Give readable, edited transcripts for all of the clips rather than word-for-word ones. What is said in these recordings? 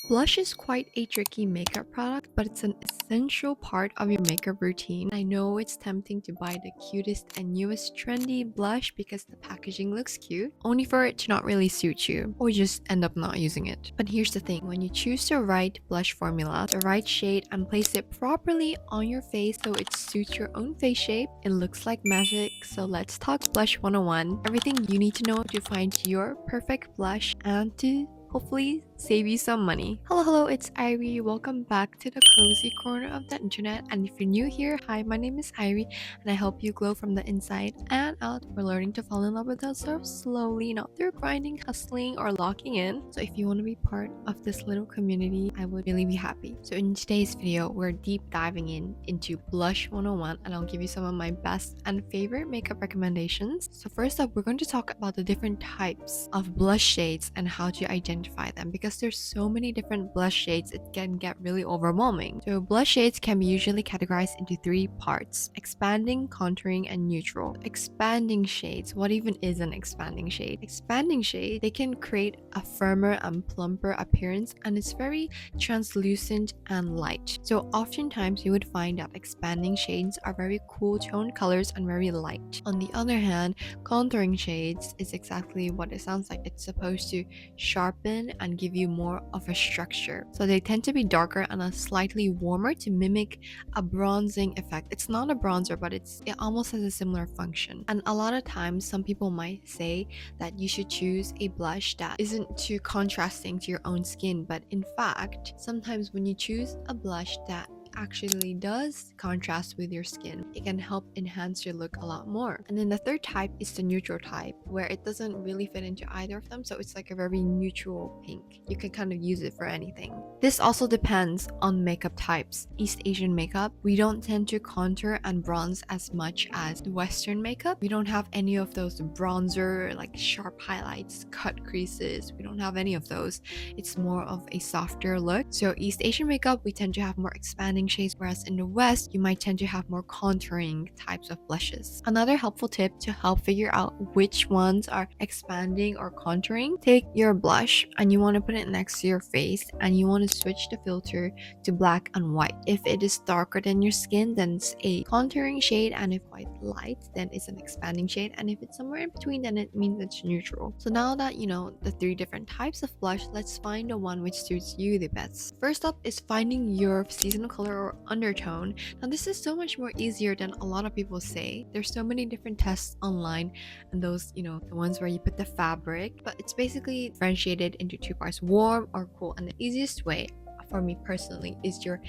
Blush is quite a tricky makeup product, but it's an essential part of your makeup routine. I know it's tempting to buy the cutest and newest trendy blush because the packaging looks cute, only for it to not really suit you, or just end up not using it. But here's the thing, when you choose the right blush formula, the right shade, and place it properly on your face so it suits your own face shape, it looks like magic. So let's talk Blush 101, everything you need to know to find your perfect blush and to hopefully save you some money. Hello, it's Irie. Welcome back to the cozy corner of the internet. And if you're new here, hi, my name is Irie, and I help you glow from the inside and out. We're learning to fall in love with ourselves slowly, not through grinding, hustling, or locking in. So if you want to be part of this little community, I would really be happy. So in today's video, we're deep diving into Blush 101, and I'll give you some of my best and favorite makeup recommendations. So first up, we're going to talk about the different types of blush shades and how to identify them, because there's so many different blush shades it can get really overwhelming. So blush shades can be usually categorized into three parts: expanding, contouring, and neutral. Expanding shades, what even is an expanding shade? Expanding shade, they can create a firmer and plumper appearance, and it's very translucent and light. So oftentimes you would find that expanding shades are very cool toned colors and very light. On the other hand, contouring shades is exactly what it sounds like. It's supposed to sharpen and give you more of a structure. So they tend to be darker and a slightly warmer to mimic a bronzing effect. It's not a bronzer, but it almost has a similar function. And a lot of times some people might say that you should choose a blush that isn't too contrasting to your own skin, but in fact, sometimes when you choose a blush that actually does contrast with your skin, it can help enhance your look a lot more. And then the third type is the neutral type, where it doesn't really fit into either of them, so it's like a very neutral pink. You can kind of use it for anything. This also depends on makeup types. East Asian makeup, we don't tend to contour and bronze as much as Western makeup. We don't have any of those bronzer, like sharp highlights, cut creases. We don't have any of those. It's more of a softer look. So East Asian makeup, we tend to have more expanding shades, whereas in the West, you might tend to have more contouring types of blushes. Another helpful tip to help figure out which ones are expanding or contouring: take your blush and you want to put it next to your face, and you want to switch the filter to black and white. If it is darker than your skin, then it's a contouring shade, and if quite light, then it's an expanding shade, and if it's somewhere in between, then it means it's neutral. So now that you know the three different types of blush, let's find the one which suits you the best. First up is finding your seasonal color or undertone. Now this is so much more easier than a lot of people say. There's so many different tests online, and those, the ones where you put the fabric, but it's basically differentiated into two parts: warm or cool. And the easiest way for me personally is your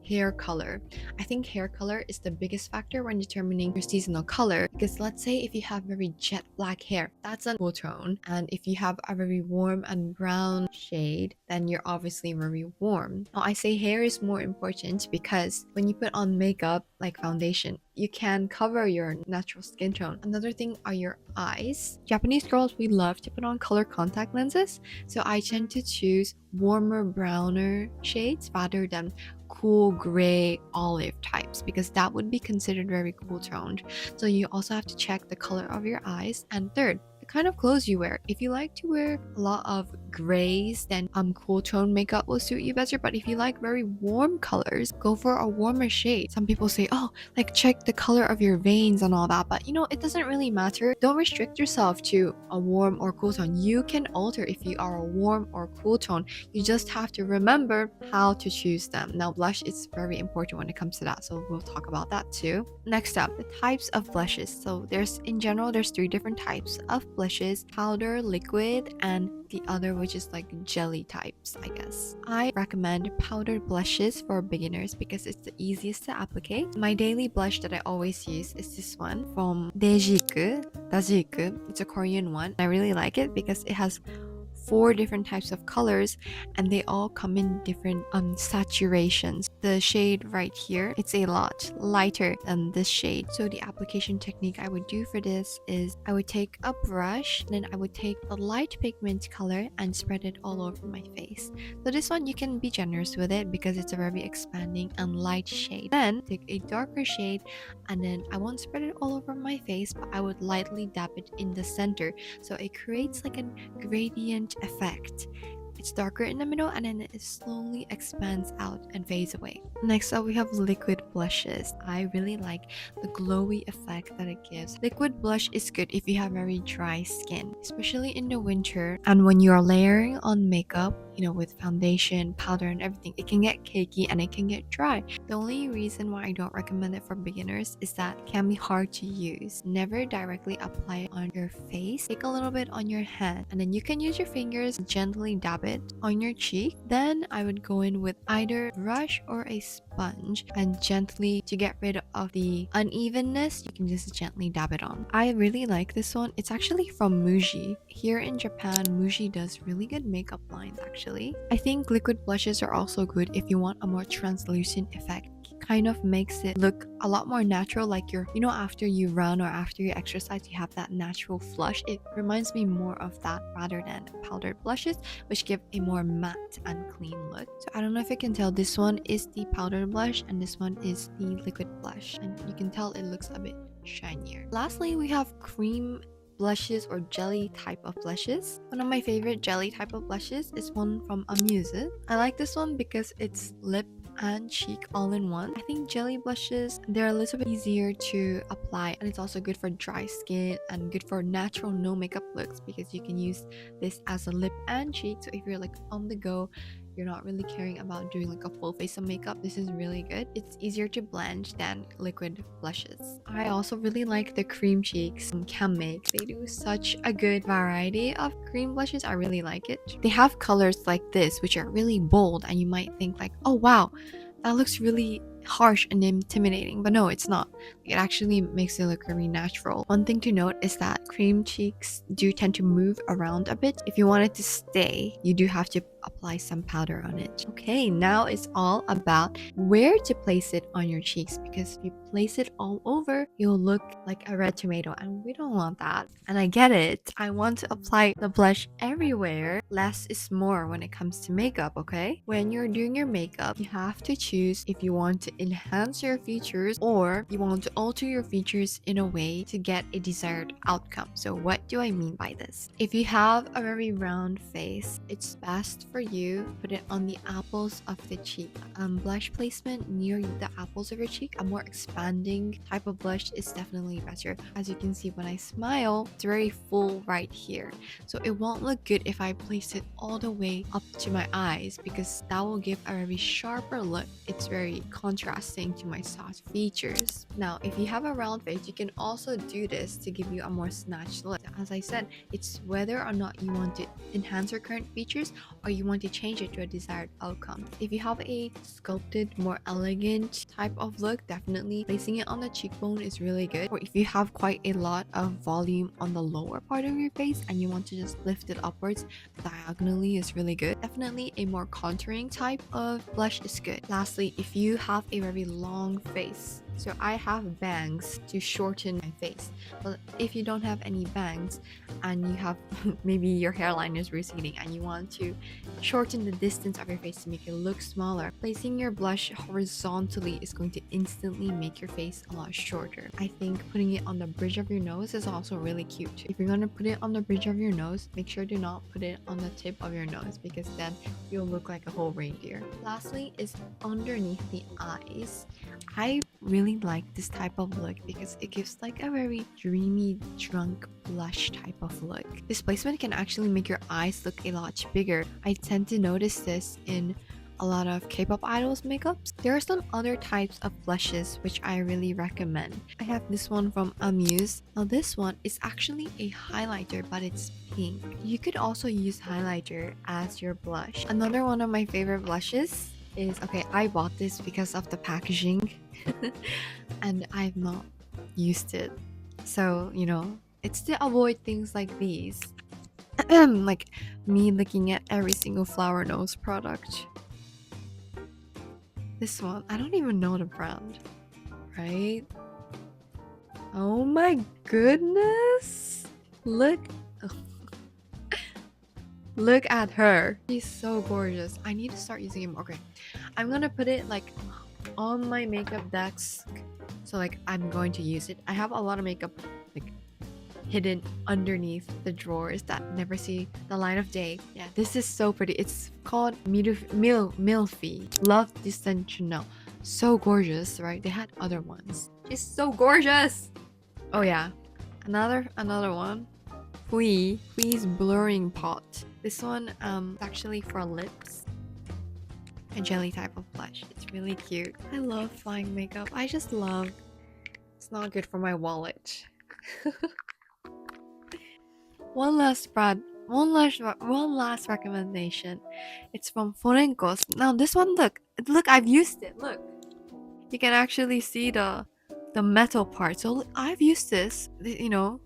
hair color. I think hair color is the biggest factor when determining your seasonal color, because let's say if you have very jet black hair, that's a cool tone, and if you have a very warm and brown shade, then you're obviously very warm. Now I say hair is more important because when you put on makeup like foundation, you can cover your natural skin tone. Another thing are your eyes. Japanese girls, we love to put on color contact lenses, so I tend to choose warmer, browner shades rather than cool gray olive types, because that would be considered very cool toned. So you also have to check the color of your eyes. And third, the kind of clothes you wear. If you like to wear a lot of grays, then cool tone makeup will suit you better. But if you like very warm colors, go for a warmer shade. Some people say, oh, like check the color of your veins and all that, but it doesn't really matter. Don't restrict yourself to a warm or cool tone. You can alter if you are a warm or cool tone. You just have to remember how to choose them. Now blush is very important when it comes to that, so we'll talk about that too. Next up, the types of blushes. So there's three different types of blushes: powder, liquid, and the other which is like jelly types, I guess. I recommend powdered blushes for beginners because it's the easiest to applicate. My daily blush that I always use is this one from Dajiku. It's a Korean one. I really like it because it has 4 different types of colors, and they all come in different saturations. The shade right here, it's a lot lighter than this shade. So the application technique I would do for this is I would take a brush, then I would take a light pigment color and spread it all over my face. So this one, you can be generous with it because it's a very expanding and light shade. Then take a darker shade, and then I won't spread it all over my face, but I would lightly dab it in the center, so it creates like a gradient effect. It's darker in the middle and then it slowly expands out and fades away. Next up, we have liquid blushes. I really like the glowy effect that it gives. Liquid blush is good if you have very dry skin, especially in the winter. And when you're layering on makeup, with foundation, powder, and everything, it can get cakey and it can get dry. The only reason why I don't recommend it for beginners is that it can be hard to use. Never directly apply it on your face. Take a little bit on your hand and then you can use your fingers, gently dab it on your cheek. Then I would go in with either a brush or a sponge and gently, to get rid of the unevenness, you can just gently dab it on. I really like this one. It's actually from Muji. Here in Japan, Muji does really good makeup lines actually. I think liquid blushes are also good if you want a more translucent effect. Kind of makes it look a lot more natural, like after you run or after you exercise, you have that natural flush. It reminds me more of that rather than powdered blushes, which give a more matte and clean look. So I don't know if you can tell, this one is the powdered blush and this one is the liquid blush, and you can tell it looks a bit shinier. Lastly, we have cream blushes or jelly type of blushes. One of my favorite jelly type of blushes is one from Amuse. I like this one because it's lip and cheek all in one. I think jelly blushes, they're a little bit easier to apply, and it's also good for dry skin and good for natural no makeup looks because you can use this as a lip and cheek. So if you're like on the go, you're not really caring about doing like a full face of makeup, this is really good. It's easier to blend than liquid blushes. I also really like the cream cheeks from Can Make. They do such a good variety of cream blushes. I really like it. They have colors like this which are really bold and you might think like, oh wow, that looks really harsh and intimidating, but no, it's not. It actually makes it look very natural. One thing to note is that cream cheeks do tend to move around a bit. If you want it to stay, you do have to apply some powder on it. Okay, now it's all about where to place it on your cheeks, because if you place it all over, you'll look like a red tomato and we don't want that. And I get it. I want to apply the blush everywhere. Less is more when it comes to makeup, okay? When you're doing your makeup, you have to choose if you want to enhance your features or you want to alter your features in a way to get a desired outcome. So what do I mean by this? If you have a very round face, it's best for you put it on the apples of the cheek. Blush placement near the apples of your cheek, a more expanding type of blush is definitely better. As you can see, when I smile, it's very full right here. So it won't look good if I place it all the way up to my eyes, because that will give a very sharper look. It's very contrasting to my soft features. Now, if you have a round face, you can also do this to give you a more snatched look. As I said, it's whether or not you want to enhance your current features or you want to change it to a desired outcome. If you have a sculpted, more elegant type of look, definitely placing it on the cheekbone is really good. Or if you have quite a lot of volume on the lower part of your face and you want to just lift it upwards diagonally is really good. Definitely a more contouring type of blush is good. Lastly, if you have a very long face, so I have bangs to shorten my face, but if you don't have any bangs and you have maybe your hairline is receding and you want to shorten the distance of your face to make it look smaller, placing your blush horizontally is going to instantly make your face a lot shorter. I think putting it on the bridge of your nose is also really cute. If you're going to put it on the bridge of your nose, make sure to not put it on the tip of your nose because then you'll look like a whole reindeer. Lastly is underneath the eyes. I really like this type of look because it gives like a very dreamy, drunk blush type of look. This placement can actually make your eyes look a lot bigger. I tend to notice this in a lot of K-pop idols makeups. There are some other types of blushes which I really recommend. I have this one from Amuse. Now this one is actually a highlighter, but it's pink. You could also use highlighter as your blush. Another one of my favorite blushes is, okay, I bought this because of the packaging and I've not used it. So, it's to avoid things like these. Like me looking at every single flower nose product. This one, I don't even know the brand, right? Oh my goodness! Look, look at her. She's so gorgeous. I need to start using it more. Okay, I'm gonna put it like on my makeup desk, so like I'm going to use it. I have a lot of makeup like hidden underneath the drawers that never see the light of day. Yeah, this is so pretty. It's called Milfy Love Distensional. So gorgeous, right? They had other ones. It's so gorgeous. Oh yeah, another one. Hui's blurring pot. This one actually for lips. A jelly type of blush. It's really cute. I love flying makeup. I just love. It's not good for my wallet. One last recommendation. It's from Forenkos. Now this one, look, I've used it. Look, you can actually see the metal part. So look, I've used this. You know,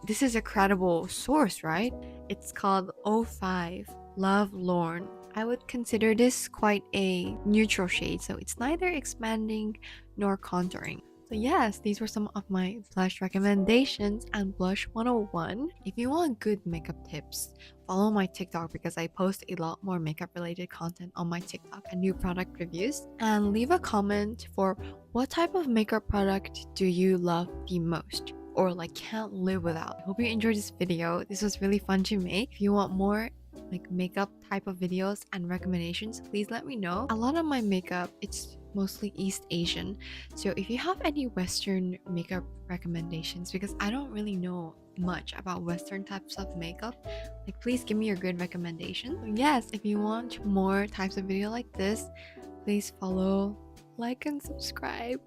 this is a credible source, right? It's called O5 Love Lorn. I would consider this quite a neutral shade, so it's neither expanding nor contouring. So yes, these were some of my blush recommendations and blush 101. If you want good makeup tips, follow my TikTok because I post a lot more makeup related content on my TikTok and new product reviews. And leave a comment for what type of makeup product do you love the most or like can't live without. Hope you enjoyed this video. This was really fun to make. If you want more like makeup type of videos and recommendations, please let me know. A lot of my makeup, it's mostly East Asian. So if you have any Western makeup recommendations, because I don't really know much about Western types of makeup, like please give me your good recommendation. So yes, if you want more types of video like this, please follow, like, and subscribe.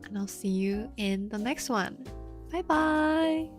And I'll see you in the next one. Bye bye.